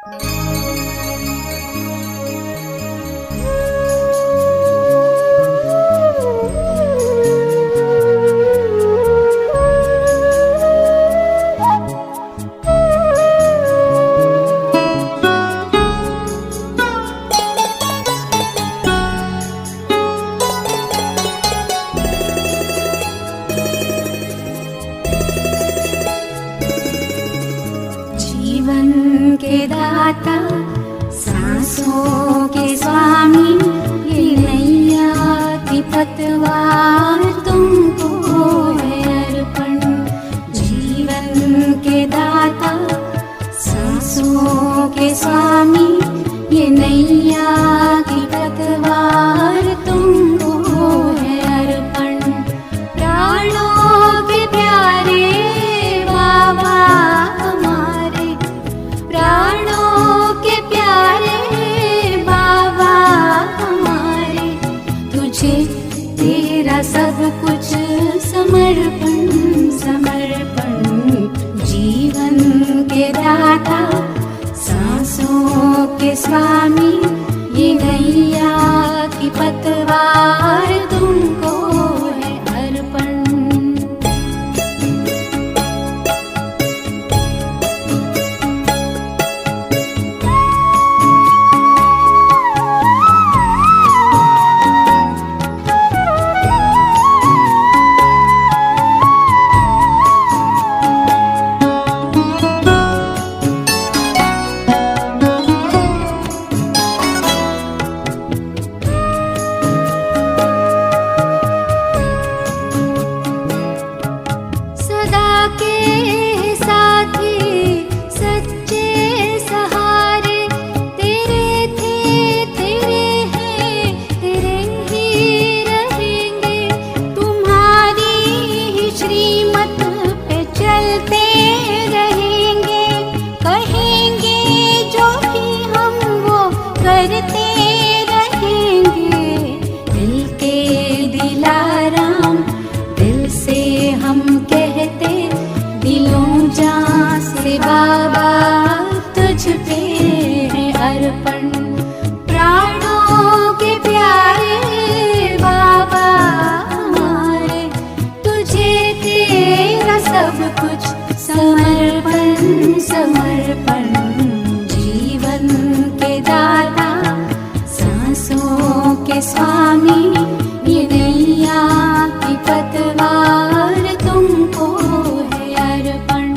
जीवन के दाता, सांसों के स्वामी, ये नैया की पतवार तुमको है अर्पण। जीवन के दाता, सांसों के स्वामी, ये नैया की पतवार तुमको है अर्पण। प्राणों के प्यारे बाबा हमारे, प्राणों के प्यारे बाबा हमारे, तुझे तेरा सब कुछ समर्पण समर्पण। जीवन के दाता, सांसों के स्वामी, ये नैया की पतवार तुमको है अर्पण। सदा के साथी, सच्चे सहारे, तेरे थे, तेरे हैं, तेरे ही रहेंगे। तुम्हारी ही श्रीमत पे चलते रहेंगे। कहेंगे जो भी हम वो करते रहेंगे। दिल के दिलाराम, दिल से हम कहते, दिलों जान से बाबा तुझ पे है अर्पण। प्राणों के प्यारे बाबा हमारे, तुझे तेरा सब कुछ समर्पण समर्पण। जीवन के दाता, सांसों के स्वामी, ये नैया की पतवार तुमको है अर्पण।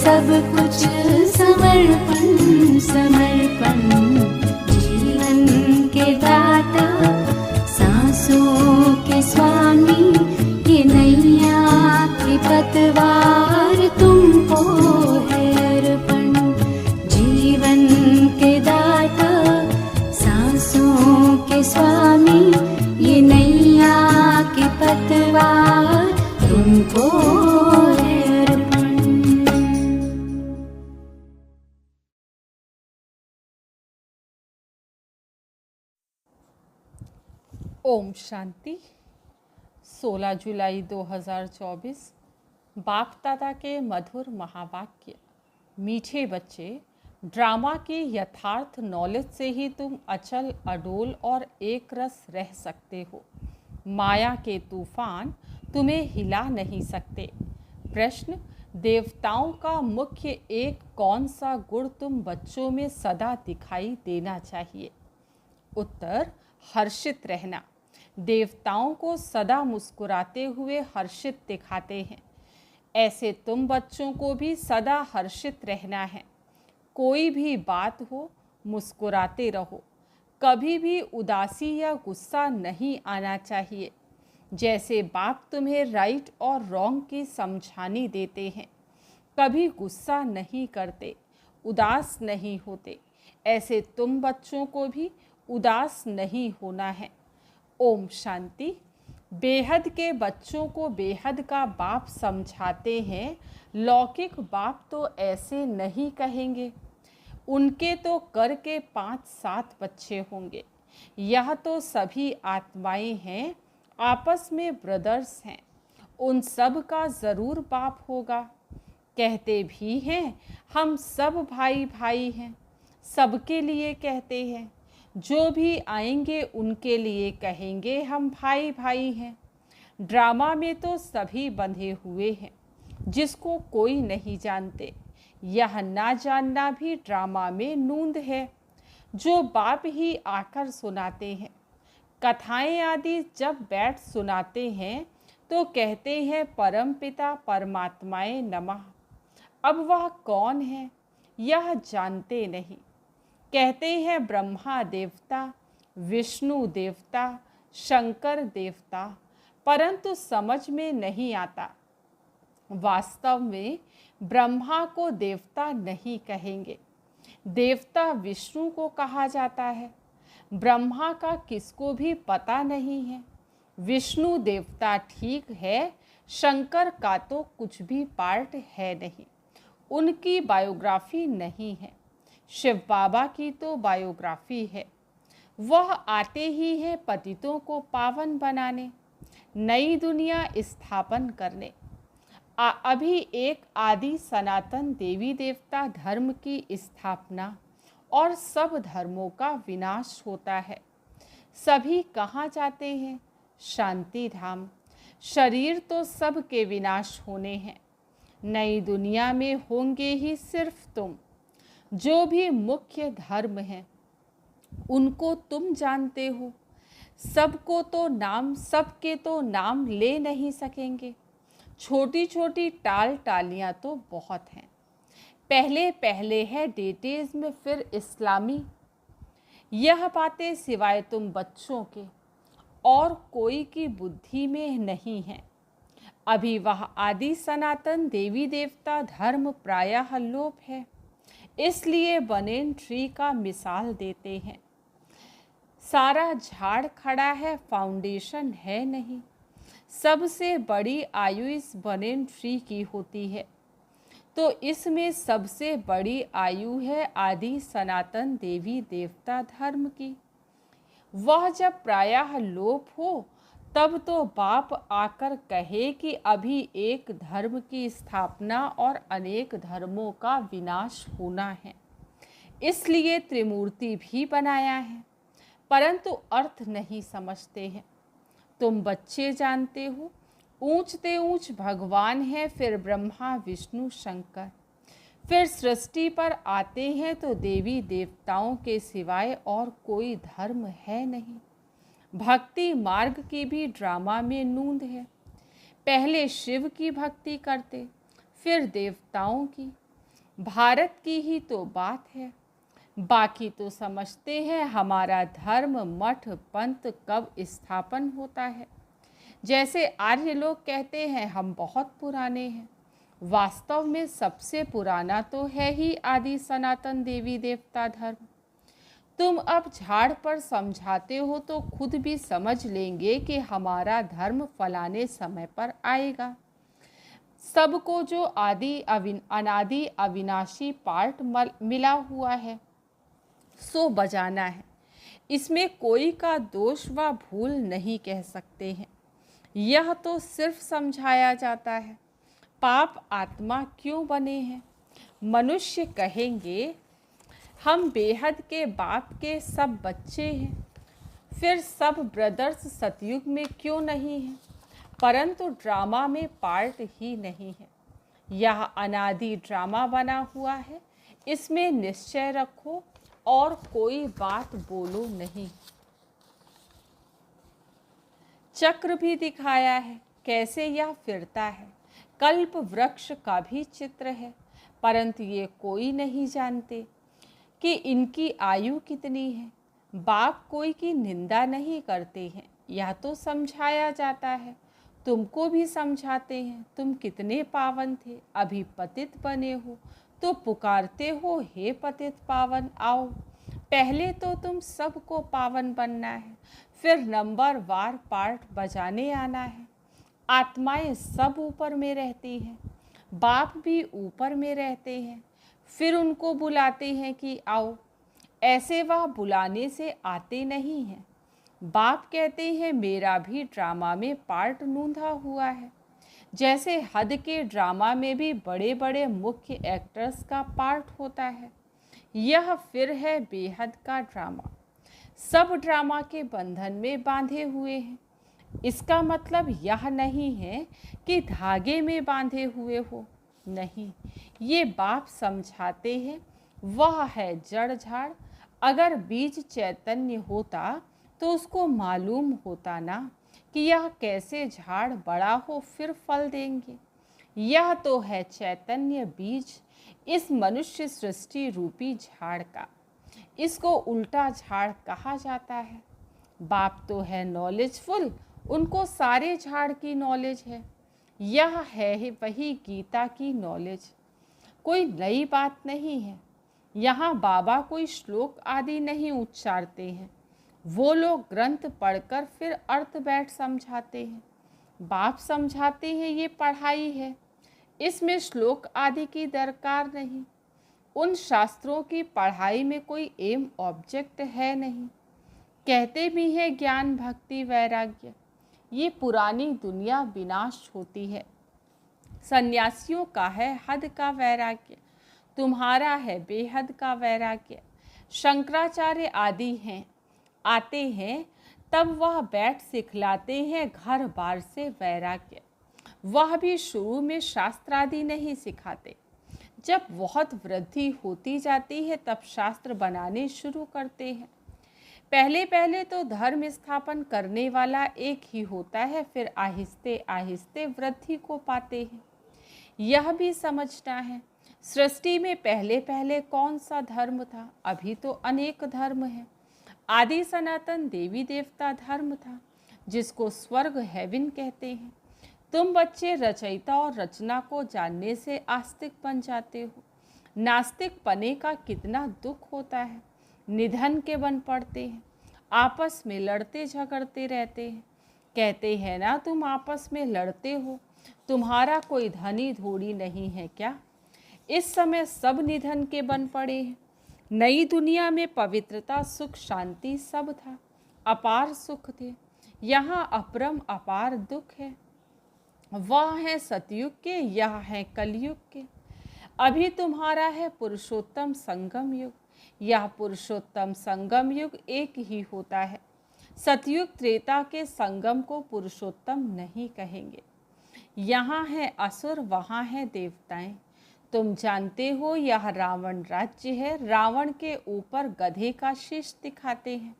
सब कुछ समर्पण समर्पण, जीवन के दाता सांसों के स्वामी, ये नैया की पतवार तुमको है अर्पण। जीवन के दाता सांसों के स्वामी, ये नैया की पतवार तुमको है अर्पण। ओम शांति। 16 जुलाई 2024। बाप दादा के मधुर महावाक्य। मीठे बच्चे, ड्रामा की यथार्थ नॉलेज से ही तुम अचल अडोल और एक रस रह सकते हो। माया के तूफान तुम्हें हिला नहीं सकते। प्रश्न: देवताओं का मुख्य एक कौन सा गुण तुम बच्चों में सदा दिखाई देना चाहिए? उत्तर: हर्षित रहना। देवताओं को सदा मुस्कुराते हुए हर्षित दिखाते हैं। ऐसे तुम बच्चों को भी सदा हर्षित रहना है। कोई भी बात हो, मुस्कुराते रहो। कभी भी उदासी या गुस्सा नहीं आना चाहिए। जैसे बाप तुम्हें राइट और रॉन्ग की समझानी देते हैं। कभी गुस्सा नहीं करते, उदास नहीं होते। ऐसे तुम बच्चों को भी उदास नहीं होना है। ओम शांति। बेहद के बच्चों को बेहद का बाप समझाते हैं। लौकिक बाप तो ऐसे नहीं कहेंगे। उनके तो कर के 5-7 बच्चे होंगे। यह तो सभी आत्माएं हैं, आपस में ब्रदर्स हैं। उन सब का ज़रूर बाप होगा। कहते भी हैं हम सब भाई भाई हैं। सबके लिए कहते हैं। जो भी आएंगे उनके लिए कहेंगे हम भाई भाई हैं। ड्रामा में तो सभी बंधे हुए हैं, जिसको कोई नहीं जानते। यह ना जानना भी ड्रामा में नूंद है, जो बाप ही आकर सुनाते हैं। कथाएं आदि जब बैठ सुनाते हैं तो कहते हैं परम पिता परमात्माए नमः। अब वह कौन है यह जानते नहीं। कहते हैं ब्रह्मा देवता, विष्णु देवता, शंकर देवता, परंतु समझ में नहीं आता। वास्तव में ब्रह्मा को देवता नहीं कहेंगे। देवता विष्णु को कहा जाता है। ब्रह्मा का किसको भी पता नहीं है। विष्णु देवता ठीक है, शंकर का तो कुछ भी पार्ट है नहीं। उनकी बायोग्राफी नहीं है। शिव बाबा की तो बायोग्राफी है। वह आते ही हैं पतितों को पावन बनाने, नई दुनिया स्थापन करने। अभी एक आदि सनातन देवी देवता धर्म की स्थापना और सब धर्मों का विनाश होता है। सभी कहाँ जाते हैं? शांति धाम। शरीर तो सब के विनाश होने हैं। नई दुनिया में होंगे ही सिर्फ तुम। जो भी मुख्य धर्म हैं उनको तुम जानते हो। सबको तो नाम, सबके तो नाम ले नहीं सकेंगे। छोटी छोटी टाल टालियाँ तो बहुत हैं। पहले पहले है डेटेज़ में, फिर इस्लामी। यह बातें सिवाय तुम बच्चों के और कोई की बुद्धि में नहीं है। अभी वह आदि सनातन देवी देवता धर्म प्रायः लोप है। इसलिए बनेन ट्री का मिसाल देते हैं। सारा झाड़ खड़ा है, फाउंडेशन है नहीं। सबसे बड़ी आयु इस बनेन ट्री की होती है, तो इसमें सबसे बड़ी आयु है आदि सनातन देवी देवता धर्म की। वह जब प्रायः लोप हो तब तो बाप आकर कहे कि अभी एक धर्म की स्थापना और अनेक धर्मों का विनाश होना है। इसलिए त्रिमूर्ति भी बनाया है, परंतु अर्थ नहीं समझते हैं। तुम बच्चे जानते हो, ऊंचते ऊंच भगवान है, फिर ब्रह्मा विष्णु शंकर। फिर सृष्टि पर आते हैं तो देवी देवताओं के सिवाय और कोई धर्म है नहीं। भक्ति मार्ग की भी ड्रामा में नूंद है। पहले शिव की भक्ति करते, फिर देवताओं की, भारत की ही तो बात है। बाकी तो समझते हैं हमारा धर्म मठ पंथ कब स्थापन होता है। जैसे आर्य लोग कहते हैं हम बहुत पुराने हैं। वास्तव में सबसे पुराना तो है ही आदि सनातन देवी देवता धर्म। तुम अब झाड़ पर समझाते हो तो खुद भी समझ लेंगे कि हमारा धर्म फलाने समय पर आएगा। सबको जो अनादि अविनाशी पार्ट मिला हुआ है सो बजाना है। इसमें कोई का दोष व भूल नहीं कह सकते हैं। यह तो सिर्फ समझाया जाता है। पाप आत्मा क्यों बने हैं? मनुष्य कहेंगे हम बेहद के बाप के सब बच्चे हैं। फिर सब ब्रदर्स सतयुग में क्यों नहीं हैं? परंतु ड्रामा में पार्ट ही नहीं है। यह अनादि ड्रामा बना हुआ है। इसमें निश्चय रखो और कोई बात बोलो नहीं। चक्र भी दिखाया है कैसे यह फिरता है। कल्प वृक्ष का भी चित्र है, परंतु ये कोई नहीं जानते कि इनकी आयु कितनी है। बाप कोई की निंदा नहीं करते हैं, यह तो समझाया जाता है। तुमको भी समझाते हैं। तुम कितने पावन थे, अभी पतित बने हो तो पुकारते हो हे पतित पावन आओ। पहले तो तुम सबको पावन बनना है, फिर नंबर वार पार्ट बजाने आना है। आत्माएं सब ऊपर में रहती हैं, बाप भी ऊपर में रहते हैं। फिर उनको बुलाते हैं कि आओ। ऐसे वह बुलाने से आते नहीं हैं। बाप कहते हैं मेरा भी ड्रामा में पार्ट नूंधा हुआ है। जैसे हद के ड्रामा में भी बड़े बड़े मुख्य एक्टर्स का पार्ट होता है, यह फिर है बेहद का ड्रामा। सब ड्रामा के बंधन में बांधे हुए हैं। इसका मतलब यह नहीं है कि धागे में बांधे हुए हो, नहीं। ये बाप समझाते हैं वह है जड़ झाड़। अगर बीज चैतन्य होता तो उसको मालूम होता ना कि यह कैसे झाड़ बड़ा हो फिर फल देंगे। यह तो है चैतन्य बीज इस मनुष्य सृष्टि रूपी झाड़ का। इसको उल्टा झाड़ कहा जाता है। बाप तो है नॉलेजफुल, उनको सारे झाड़ की नॉलेज है। यह है वही गीता की नॉलेज, कोई नई बात नहीं है। यहाँ बाबा कोई श्लोक आदि नहीं उच्चारते हैं। वो लोग ग्रंथ पढ़कर फिर अर्थ बैठ समझाते हैं। बाप समझाते हैं ये पढ़ाई है, इसमें श्लोक आदि की दरकार नहीं। उन शास्त्रों की पढ़ाई में कोई एम ऑब्जेक्ट है नहीं। कहते भी हैं ज्ञान भक्ति वैराग्य। ये पुरानी दुनिया विनाश होती है। सन्यासियों का है हद का वैराग्य, तुम्हारा है बेहद का वैराग्य। शंकराचार्य आदि हैं, आते हैं तब वह बैठ सिखलाते हैं घर बार से वैराग्य। वह भी शुरू में शास्त्र आदि नहीं सिखाते। जब बहुत वृद्धि होती जाती है तब शास्त्र बनाने शुरू करते हैं। पहले पहले तो धर्म स्थापन करने वाला एक ही होता है, फिर आहिस्ते आहिस्ते वृद्धि को पाते हैं। यह भी समझना है सृष्टि में पहले पहले कौन सा धर्म था, अभी तो अनेक धर्म हैं। आदि सनातन देवी देवता धर्म था जिसको स्वर्ग हेवन कहते हैं। तुम बच्चे रचयिता और रचना को जानने से आस्तिक बन जाते हो। नास्तिक पने का कितना दुख होता है। निधन के बन पड़ते हैं, आपस में लड़ते झगड़ते रहते हैं। कहते हैं ना तुम आपस में लड़ते हो, तुम्हारा कोई धनी धोड़ी नहीं है क्या? इस समय सब निधन के बन पड़े हैं। नई दुनिया में पवित्रता सुख शांति सब था, अपार सुख थे। यहाँ अपरम अपार दुख है। वह है सतयुग के, यह है कलयुग के। अभी तुम्हारा है पुरुषोत्तम संगम युग। यह पुरुषोत्तम संगम युग एक ही होता है। सतयुग त्रेता के संगम को पुरुषोत्तम नहीं कहेंगे। यहाँ है असुर, वहाँ है देवताएं। तुम जानते हो यह रावण राज्य है। रावण के ऊपर गधे का शीश दिखाते हैं।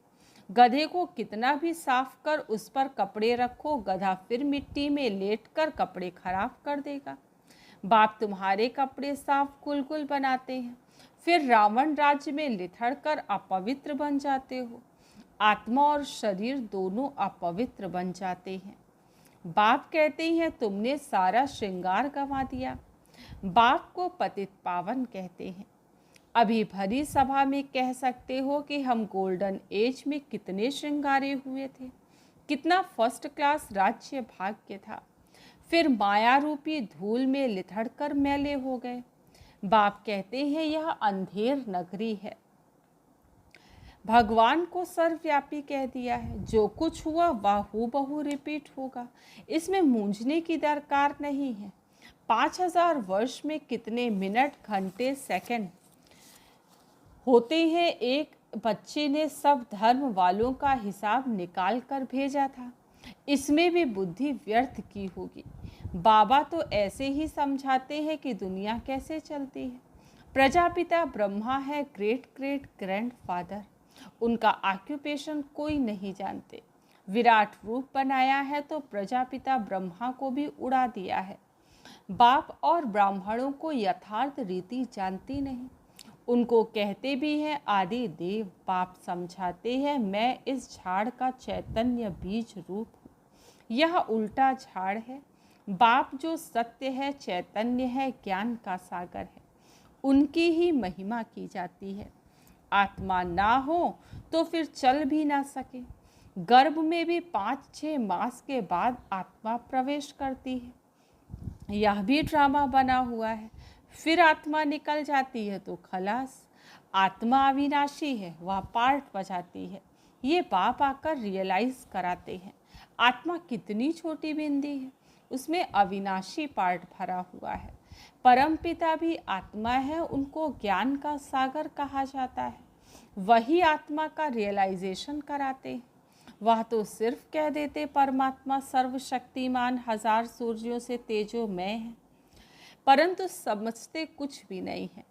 गधे को कितना भी साफ कर उस पर कपड़े रखो, गधा फिर मिट्टी में लेटकर कपड़े खराब कर देगा। बाप तुम्हारे कपड़े साफ गुलगुल बनाते हैं, फिर रावण राज्य में लिथड़ कर अपवित्र बन जाते हो। आत्मा और शरीर दोनों अपवित्र बन जाते हैं। बाप कहते हैं तुमने सारा श्रृंगार गंवा दिया। बाप को पतित पावन कहते हैं। अभी भरी सभा में कह सकते हो कि हम गोल्डन एज में कितने श्रृंगारे हुए थे, कितना फर्स्ट क्लास राज्य भाग्य था, फिर माया रूपी धूल में लिथड़ कर मैले हो गए। बाप कहते हैं यह अंधेर नगरी है। भगवान को सर्वव्यापी कह दिया है। जो कुछ हुआ वह हूबहू रिपीट होगा, इसमें मूंझने की दरकार नहीं है। 5000 वर्ष में कितने मिनट, घंटे, सेकंड होते हैं। एक बच्चे ने सब धर्म वालों का हिसाब निकाल कर भेजा था, इसमें भी बुद्धि व्यर्थ की होगी। बाबा तो ऐसे ही समझाते हैं कि दुनिया कैसे चलती है। प्रजापिता ब्रह्मा है ग्रेट ग्रेट ग्रैंडफादर, उनका ऑक्यूपेशन कोई नहीं जानते। विराट रूप बनाया है तो प्रजापिता ब्रह्मा को भी उड़ा दिया है। बाप और ब्राह्मणों को यथार्थ रीति जानती नहीं, उनको कहते भी हैं आदि देव। बाप समझाते हैं मैं इस झाड़ का चैतन्य बीज रूप हूँ, यह उल्टा झाड़ है। बाप जो सत्य है, चैतन्य है, ज्ञान का सागर है, उनकी ही महिमा की जाती है। आत्मा ना हो तो फिर चल भी ना सके। गर्भ में भी 5-6 मास के बाद आत्मा प्रवेश करती है, यह भी ड्रामा बना हुआ है। फिर आत्मा निकल जाती है तो खलास। आत्मा अविनाशी है, वह पार्ट बजाती है। ये बाप आकर रियलाइज कराते हैं आत्मा कितनी छोटी बिंदी है, उसमें अविनाशी पार्ट भरा हुआ है। परमपिता भी आत्मा है, उनको ज्ञान का सागर कहा जाता है। वही आत्मा का रियलाइजेशन कराते हैं। वह तो सिर्फ कह देते परमात्मा सर्वशक्तिमान, 1000 सूर्यों से तेजोमय है, परंतु समझते कुछ भी नहीं है।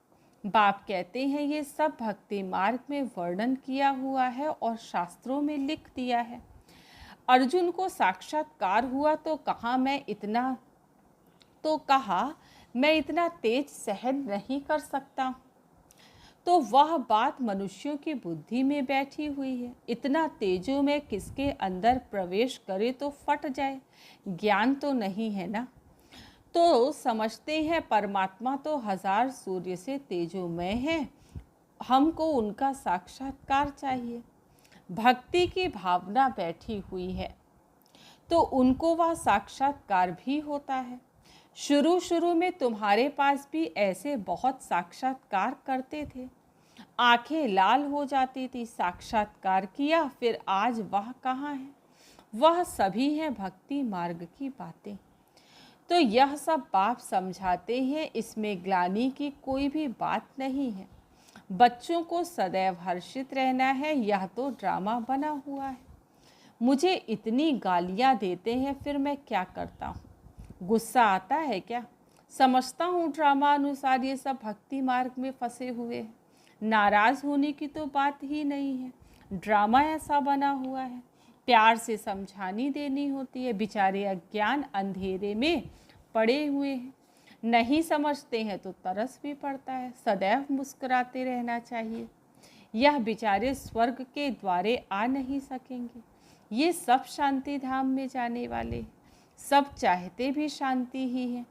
बाप कहते हैं ये सब भक्ति मार्ग में वर्णन किया हुआ है और शास्त्रों में लिख दिया है। अर्जुन को साक्षात्कार हुआ तो कहा मैं इतना तेज सहन नहीं कर सकता, तो वह बात मनुष्यों की बुद्धि में बैठी हुई है। इतना तेजो में किसके अंदर प्रवेश करे तो फट जाए, ज्ञान तो नहीं है ना। तो समझते हैं परमात्मा तो 1000 सूर्य से तेजोमय है, हमको उनका साक्षात्कार चाहिए। भक्ति की भावना बैठी हुई है तो उनको वह साक्षात्कार भी होता है। शुरू में तुम्हारे पास भी ऐसे बहुत साक्षात्कार करते थे, आंखें लाल हो जाती थी, साक्षात्कार किया, फिर आज वह कहाँ है? वह सभी हैं भक्ति मार्ग की बातें। तो यह सब बाप समझाते हैं, इसमें ग्लानि की कोई भी बात नहीं है। बच्चों को सदैव हर्षित रहना है, यह तो ड्रामा बना हुआ है। मुझे इतनी गालियाँ देते हैं, फिर मैं क्या करता हूँ? गुस्सा आता है क्या? समझता हूँ ड्रामा अनुसार ये सब भक्ति मार्ग में फंसे हुए हैं। नाराज़ होने की तो बात ही नहीं है, ड्रामा ऐसा बना हुआ है। प्यार से समझानी देनी होती है। बेचारे अज्ञान अंधेरे में पड़े हुए हैं, नहीं समझते हैं तो तरस भी पड़ता है। सदैव मुस्कुराते रहना चाहिए। यह बेचारे स्वर्ग के द्वारे आ नहीं सकेंगे। ये सब शांति धाम में जाने वाले, सब चाहते भी शांति ही है,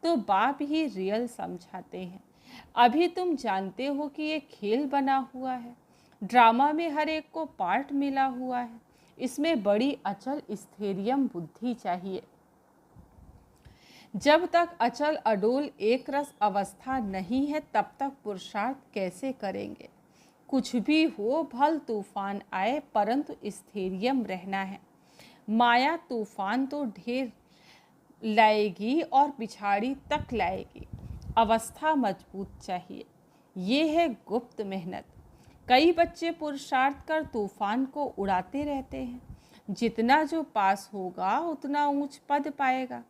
तो बाप ही रियल समझाते हैं। अभी तुम जानते हो कि ये खेल बना हुआ है, ड्रामा में हर एक को पार्ट मिला हुआ है। इसमें बड़ी अचल स्थैर्यम बुद्धि चाहिए। जब तक अचल अडोल एक रस अवस्था नहीं है तब तक पुरुषार्थ कैसे करेंगे? कुछ भी हो, भल तूफान आए, परंतु स्थैर्यम रहना है। माया तूफान तो ढेर लाएगी और पिछाड़ी तक लाएगी। अवस्था मजबूत चाहिए, ये है गुप्त मेहनत। कई बच्चे पुरुषार्थ कर तूफान को उड़ाते रहते हैं। जितना जो पास होगा उतना ऊंच पद पाएगा।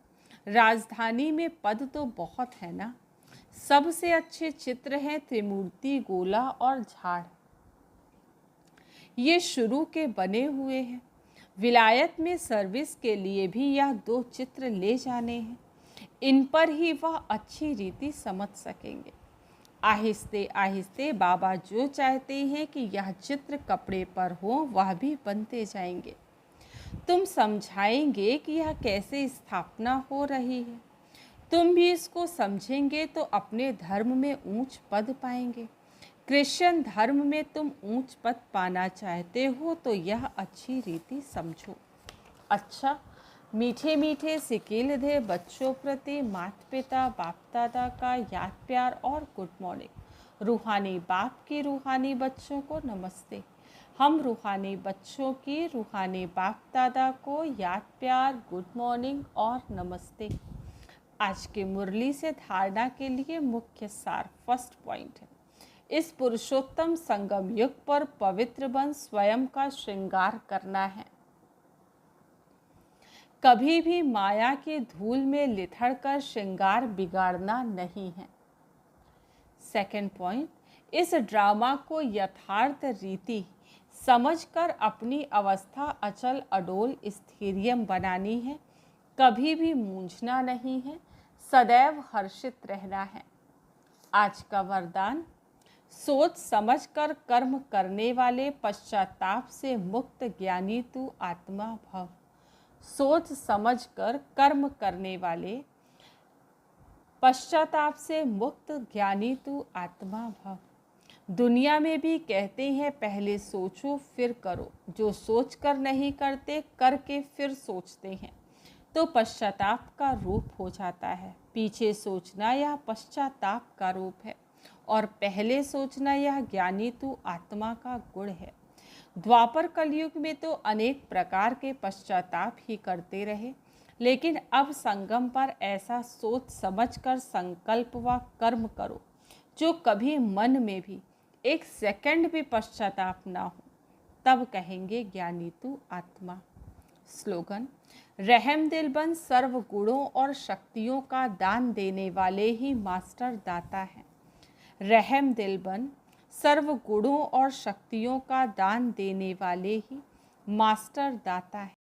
राजधानी में पद तो बहुत है ना। सबसे अच्छे चित्र हैं त्रिमूर्ति, गोला और झाड़। ये शुरू के बने हुए हैं। विलायत में सर्विस के लिए भी यह 2 चित्र ले जाने हैं। इन पर ही वह अच्छी रीति समझ सकेंगे। आहिस्ते आहिस्ते बाबा जो चाहते हैं कि यह चित्र कपड़े पर हो, वह भी बनते जाएंगे। तुम समझाएंगे कि यह कैसे स्थापना हो रही है। तुम भी इसको समझेंगे तो अपने धर्म में ऊंच पद पाएंगे। क्रिश्चियन धर्म में तुम ऊंच पद पाना चाहते हो तो यह अच्छी रीति समझो। अच्छा, मीठे मीठे सिकीलधे बच्चों प्रति माता पिता बाप दादा का याद प्यार और गुड मॉर्निंग। रूहानी बाप की रूहानी बच्चों को नमस्ते। हम रूहानी बच्चों की रूहानी बाप दादा को याद प्यार, गुड मॉर्निंग और नमस्ते। आज की मुरली से धारणा के लिए मुख्य सार फर्स्ट पॉइंट है, इस पुरुषोत्तम संगम युग पर पवित्र बन स्वयं का श्रृंगार करना है। कभी भी माया की धूल में लिथड़ कर श्रृंगार बिगाड़ना नहीं है। सेकंड पॉइंट, इस ड्रामा को यथार्थ रीति समझकर अपनी अवस्था अचल अडोल स्थिरियम बनानी है। कभी भी मूंझना नहीं है, सदैव हर्षित रहना है। आज का वरदान, सोच समझकर कर्म करने वाले पश्चाताप से मुक्त ज्ञानी तू आत्मा भव। सोच समझकर कर्म करने वाले पश्चाताप से मुक्त ज्ञानी तू आत्मा भव। दुनिया में भी कहते हैं पहले सोचो फिर करो। जो सोच कर नहीं करते, करके फिर सोचते हैं तो पश्चाताप का रूप हो जाता है। पीछे सोचना यह पश्चाताप का रूप है और पहले सोचना यह ज्ञानी तू आत्मा का गुण है। द्वापर कलयुग में तो अनेक प्रकार के पश्चाताप ही करते रहे, लेकिन अब संगम पर ऐसा सोच समझकर संकल्प व कर्म करो जो कभी मन में भी एक सेकंड भी पश्चाताप ना हो, तब कहेंगे ज्ञानी तू आत्मा। स्लोगन, रहम दिल बन सर्व गुणों और शक्तियों का दान देने वाले ही मास्टर दाता हैं। रहम दिल बन सर्व गुणों और शक्तियों का दान देने वाले ही मास्टर दाता है।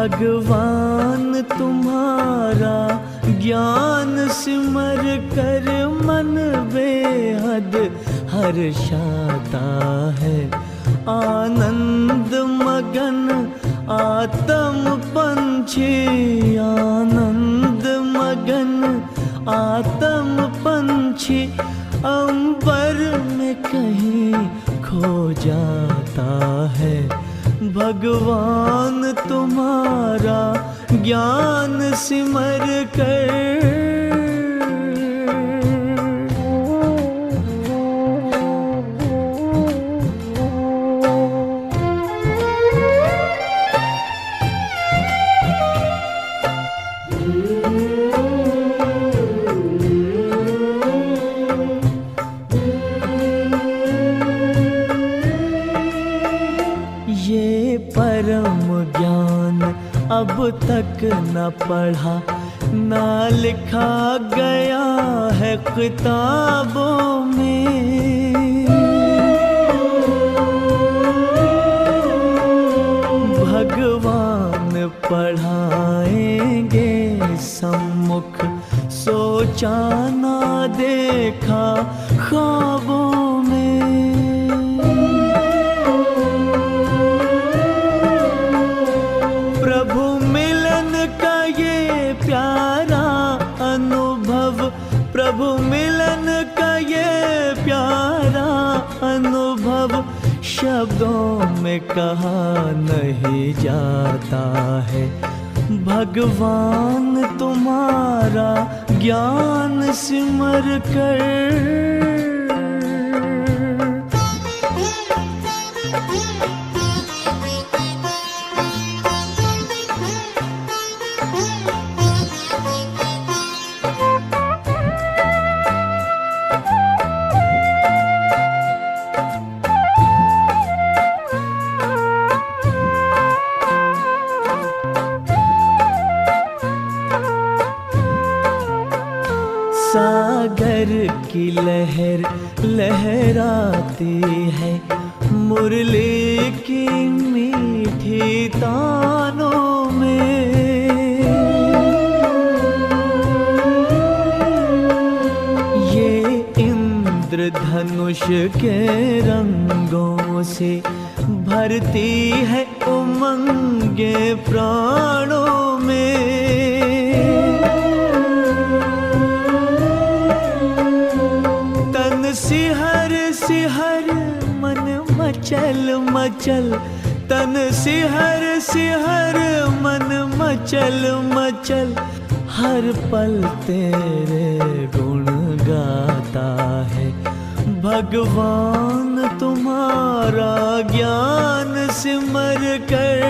भगवान तुम्हारा ज्ञान सिमर कर मन बेहद हर्षाता है। आनंद मगन आत्म पंछी, आनंद मगन आत्म पंछी अंबर में कहीं खो जाता है। भगवान तुम्हारा ज्ञान सिमर कर अब तक न पढ़ा न लिखा गया है किताबों में। भगवान पढ़ाएंगे सम्मुख, सोचा ना देखा ख्वाबों में। प्रभु मिलन का ये प्यारा अनुभव, प्रभु मिलन का ये प्यारा अनुभव शब्दों में कहा नहीं जाता है। भगवान तुम्हारा ज्ञान सिमर कर सागर की लहर लहराती है, मुरली की मीठी तानों में। ये इंद्रधनुष के रंगों से भरती है उमंगे प्राणों में। सिहर सिहर मन मचल मचल, तन सिहर सिहर मन मचल मचल, हर पल तेरे गुण गाता है। भगवान तुम्हारा ज्ञान सिमर कर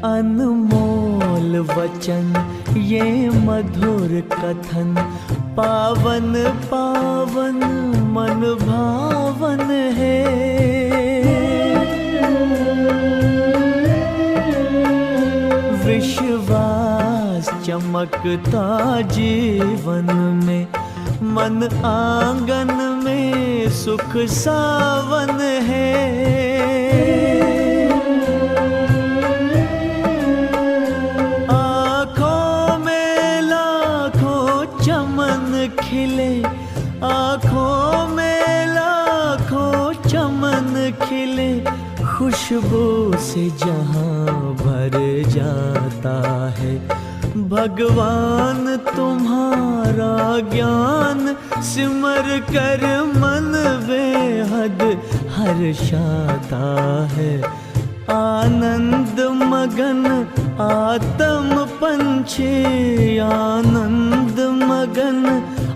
अनमोल वचन ये मधुर कथन, पावन पावन मन भावन है। विश्वास चमकता जीवन में, मन आंगन में सुख सावन है। खिले आँखों में लाखों चमन खिले, खुशबू से जहां भर जाता है। भगवान तुम्हारा ज्ञान सिमर कर मन बेहद हर्षाता है। आनंद मगन आत्म पंछी, आनंद मगन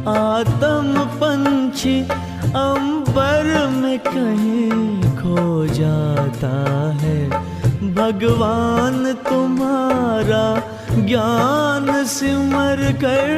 आत्म पंछी, अंबर में कहीं खो जाता है। भगवान तुम्हारा ज्ञान सिमर कर